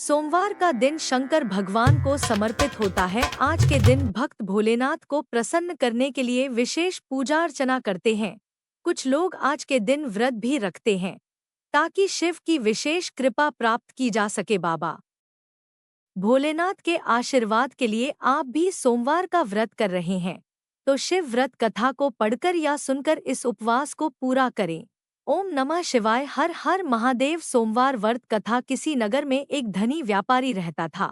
सोमवार का दिन शंकर भगवान को समर्पित होता है। आज के दिन भक्त भोलेनाथ को प्रसन्न करने के लिए विशेष पूजा अर्चना करते हैं। कुछ लोग आज के दिन व्रत भी रखते हैं ताकि शिव की विशेष कृपा प्राप्त की जा सके। बाबा भोलेनाथ के आशीर्वाद के लिए आप भी सोमवार का व्रत कर रहे हैं तो शिव व्रत कथा को पढ़कर या सुनकर इस उपवास को पूरा करें। ओम नमः शिवाय। हर हर महादेव। सोमवार व्रत कथा। किसी नगर में एक धनी व्यापारी रहता था।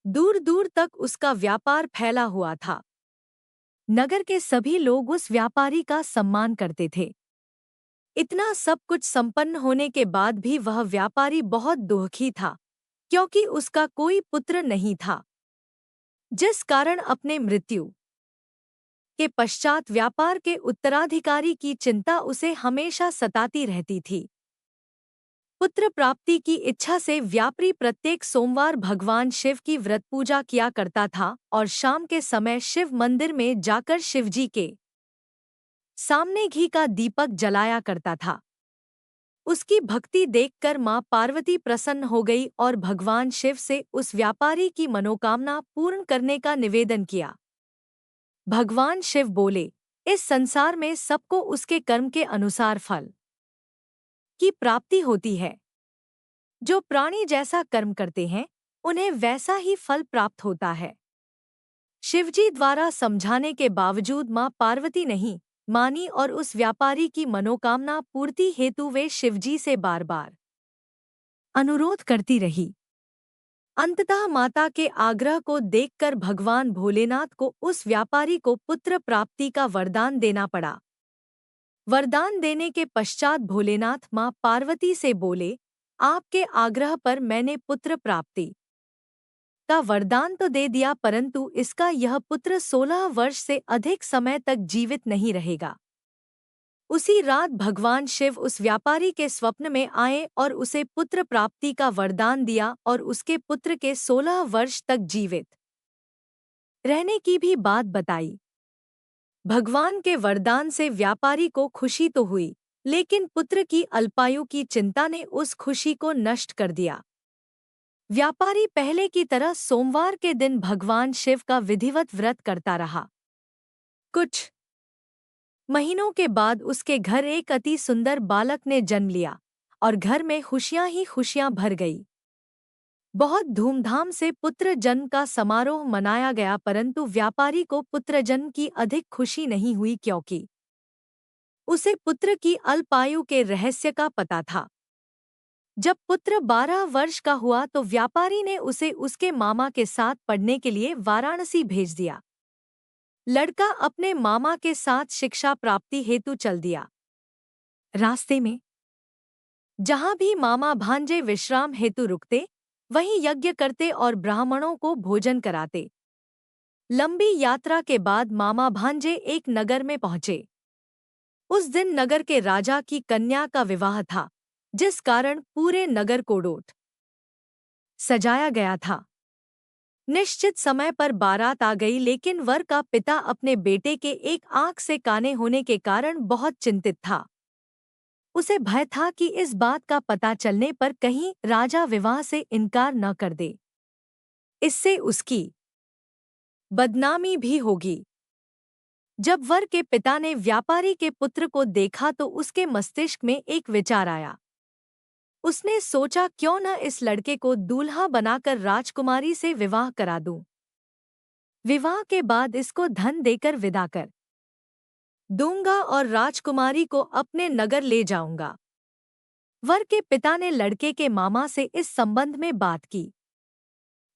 दूर दूर तक उसका व्यापार फैला हुआ था। नगर के सभी लोग उस व्यापारी का सम्मान करते थे। इतना सब कुछ संपन्न होने के बाद भी वह व्यापारी बहुत दुखी था क्योंकि उसका कोई पुत्र नहीं था, जिस कारण अपने मृत्यु के पश्चात व्यापार के उत्तराधिकारी की चिंता उसे हमेशा सताती रहती थी। पुत्र प्राप्ति की इच्छा से व्यापारी प्रत्येक सोमवार भगवान शिव की व्रत पूजा किया करता था और शाम के समय शिव मंदिर में जाकर शिवजी के सामने घी का दीपक जलाया करता था। उसकी भक्ति देखकर मां पार्वती प्रसन्न हो गई और भगवान शिव से उस व्यापारी की मनोकामना पूर्ण करने का निवेदन किया। भगवान शिव बोले, इस संसार में सबको उसके कर्म के अनुसार फल की प्राप्ति होती है। जो प्राणी जैसा कर्म करते हैं उन्हें वैसा ही फल प्राप्त होता है। शिवजी द्वारा समझाने के बावजूद मां पार्वती नहीं मानी और उस व्यापारी की मनोकामना पूर्ति हेतु वे शिवजी से बार बार अनुरोध करती रही। अंततः माता के आग्रह को देखकर भगवान भोलेनाथ को उस व्यापारी को पुत्र प्राप्ति का वरदान देना पड़ा। वरदान देने के पश्चात भोलेनाथ मां पार्वती से बोले, आपके आग्रह पर मैंने पुत्र प्राप्ति का वरदान तो दे दिया, परंतु इसका यह पुत्र 16 वर्ष से अधिक समय तक जीवित नहीं रहेगा। उसी रात भगवान शिव उस व्यापारी के स्वप्न में आए और उसे पुत्र प्राप्ति का वरदान दिया और उसके पुत्र के 16 वर्ष तक जीवित रहने की भी बात बताई। भगवान के वरदान से व्यापारी को खुशी तो हुई, लेकिन पुत्र की अल्पायु की चिंता ने उस खुशी को नष्ट कर दिया। व्यापारी पहले की तरह सोमवार के दिन भगवान शिव का विधिवत व्रत करता रहा। कुछ महीनों के बाद उसके घर एक अति सुंदर बालक ने जन्म लिया और घर में खुशियां ही खुशियां भर गई। बहुत धूमधाम से पुत्र जन्म का समारोह मनाया गया, परंतु व्यापारी को पुत्र जन्म की अधिक खुशी नहीं हुई क्योंकि उसे पुत्र की अल्पायु के रहस्य का पता था। जब पुत्र 12 वर्ष का हुआ तो व्यापारी ने उसे उसके मामा के साथ पढ़ने के लिए वाराणसी भेज दिया। लड़का अपने मामा के साथ शिक्षा प्राप्ति हेतु चल दिया। रास्ते में जहां भी मामा भांजे विश्राम हेतु रुकते, वहीं यज्ञ करते और ब्राह्मणों को भोजन कराते। लंबी यात्रा के बाद मामा भांजे एक नगर में पहुंचे। उस दिन नगर के राजा की कन्या का विवाह था, जिस कारण पूरे नगर को डोट सजाया गया था। निश्चित समय पर बारात आ गई, लेकिन वर का पिता अपने बेटे के एक आंख से काने होने के कारण बहुत चिंतित था। उसे भय था कि इस बात का पता चलने पर कहीं राजा विवाह से इनकार न कर दे, इससे उसकी बदनामी भी होगी। जब वर के पिता ने व्यापारी के पुत्र को देखा तो उसके मस्तिष्क में एक विचार आया। उसने सोचा, क्यों न इस लड़के को दूल्हा बनाकर राजकुमारी से विवाह करा दूं। विवाह के बाद इसको धन देकर विदा कर दूंगा और राजकुमारी को अपने नगर ले जाऊंगा। वर के पिता ने लड़के के मामा से इस संबंध में बात की।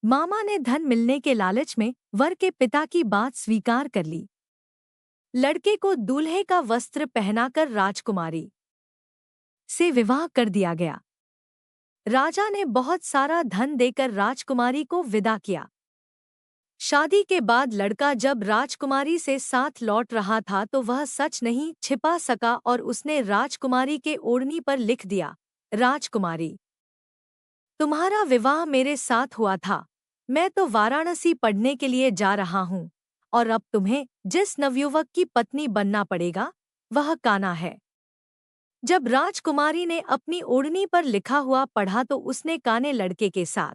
मामा ने धन मिलने के लालच में वर के पिता की बात स्वीकार कर ली। लड़के को दूल्हे का वस्त्र पहनाकर राजकुमारी से विवाह कर दिया गया। राजा ने बहुत सारा धन देकर राजकुमारी को विदा किया। शादी के बाद लड़का जब राजकुमारी से साथ लौट रहा था तो वह सच नहीं छिपा सका और उसने राजकुमारी के ओढ़नी पर लिख दिया, राजकुमारी, तुम्हारा विवाह मेरे साथ हुआ था। मैं तो वाराणसी पढ़ने के लिए जा रहा हूँ और अब तुम्हें जिस नवयुवक की पत्नी बनना पड़ेगा वह कान्हा है। जब राजकुमारी ने अपनी ओढ़नी पर लिखा हुआ पढ़ा तो उसने काने लड़के के साथ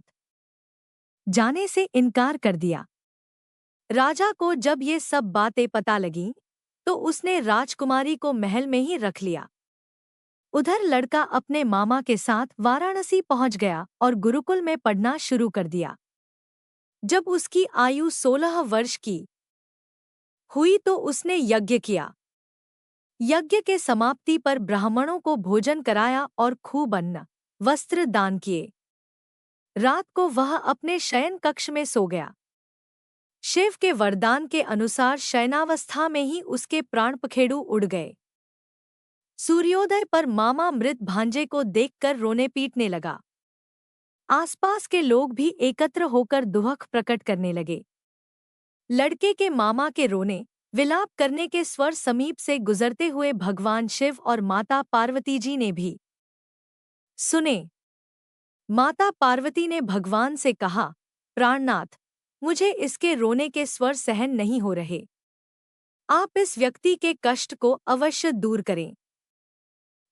जाने से इनकार कर दिया। राजा को जब ये सब बातें पता लगीं, तो उसने राजकुमारी को महल में ही रख लिया। उधर लड़का अपने मामा के साथ वाराणसी पहुंच गया और गुरुकुल में पढ़ना शुरू कर दिया। जब उसकी आयु 16 वर्ष की हुई तो उसने यज्ञ किया। यज्ञ के समाप्ति पर ब्राह्मणों को भोजन कराया और खूब अन्न वस्त्र दान किए। रात को वह अपने शयन कक्ष में सो गया। शिव के वरदान के अनुसार शयनावस्था में ही उसके प्राण पखेरु उड़ गए। सूर्योदय पर मामा मृत भांजे को देखकर रोने पीटने लगा। आसपास के लोग भी एकत्र होकर दुख प्रकट करने लगे। लड़के के मामा के रोने विलाप करने के स्वर समीप से गुजरते हुए भगवान शिव और माता पार्वती जी ने भी सुने। माता पार्वती ने भगवान से कहा, प्राणनाथ, मुझे इसके रोने के स्वर सहन नहीं हो रहे। आप इस व्यक्ति के कष्ट को अवश्य दूर करें।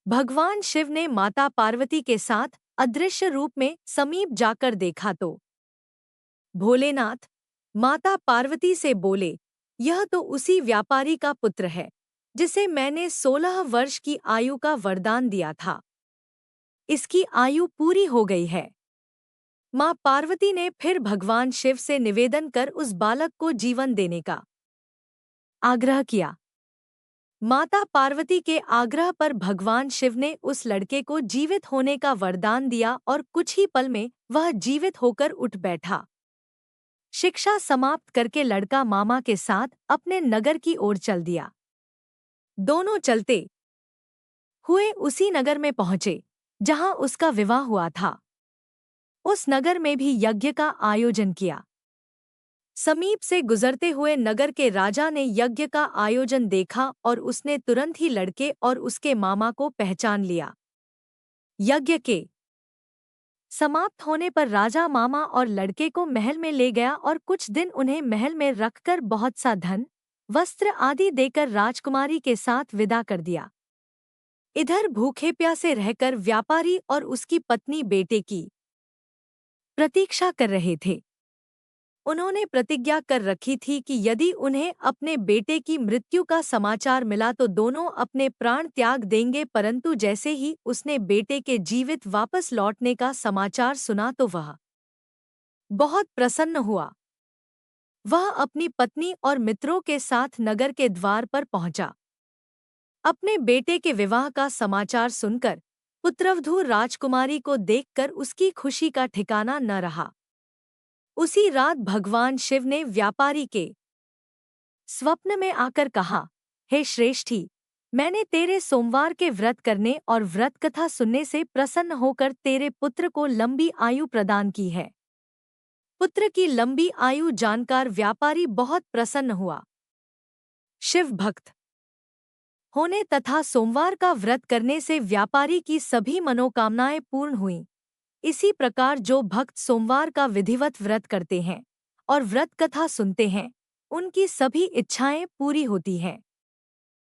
भगवान शिव ने माता पार्वती के साथ अदृश्य रूप में समीप जाकर देखा तो भोलेनाथ माता पार्वती से बोले, यह तो उसी व्यापारी का पुत्र है जिसे मैंने 16 वर्ष की आयु का वरदान दिया था। इसकी आयु पूरी हो गई है। मां पार्वती ने फिर भगवान शिव से निवेदन कर उस बालक को जीवन देने का आग्रह किया। माता पार्वती के आग्रह पर भगवान शिव ने उस लड़के को जीवित होने का वरदान दिया और कुछ ही पल में वह जीवित होकर उठ बैठा। शिक्षा समाप्त करके लड़का मामा के साथ अपने नगर की ओर चल दिया। दोनों चलते हुए उसी नगर में पहुंचे जहां उसका विवाह हुआ था। उस नगर में भी यज्ञ का आयोजन किया। समीप से गुजरते हुए नगर के राजा ने यज्ञ का आयोजन देखा और उसने तुरंत ही लड़के और उसके मामा को पहचान लिया। यज्ञ के समाप्त होने पर राजा मामा और लड़के को महल में ले गया और कुछ दिन उन्हें महल में रखकर बहुत सा धन, वस्त्र आदि देकर राजकुमारी के साथ विदा कर दिया। इधर भूखे प्यासे रहकर व्यापारी और उसकी पत्नी बेटे की प्रतीक्षा कर रहे थे। उन्होंने प्रतिज्ञा कर रखी थी कि यदि उन्हें अपने बेटे की मृत्यु का समाचार मिला तो दोनों अपने प्राण त्याग देंगे, परंतु जैसे ही उसने बेटे के जीवित वापस लौटने का समाचार सुना तो वह बहुत प्रसन्न हुआ। वह अपनी पत्नी और मित्रों के साथ नगर के द्वार पर पहुंचा। अपने बेटे के विवाह का समाचार सुनकर पुत्रवधू राजकुमारी को देखकर उसकी खुशी का ठिकाना न रहा। उसी रात भगवान शिव ने व्यापारी के स्वप्न में आकर कहा, हे श्रेष्ठी, मैंने तेरे सोमवार के व्रत करने और व्रत कथा सुनने से प्रसन्न होकर तेरे पुत्र को लंबी आयु प्रदान की है। पुत्र की लंबी आयु जानकर व्यापारी बहुत प्रसन्न हुआ। शिव भक्त होने तथा सोमवार का व्रत करने से व्यापारी की सभी मनोकामनाएं पूर्ण हुईं। इसी प्रकार जो भक्त सोमवार का विधिवत व्रत करते हैं और व्रत कथा सुनते हैं, उनकी सभी इच्छाएं पूरी होती हैं।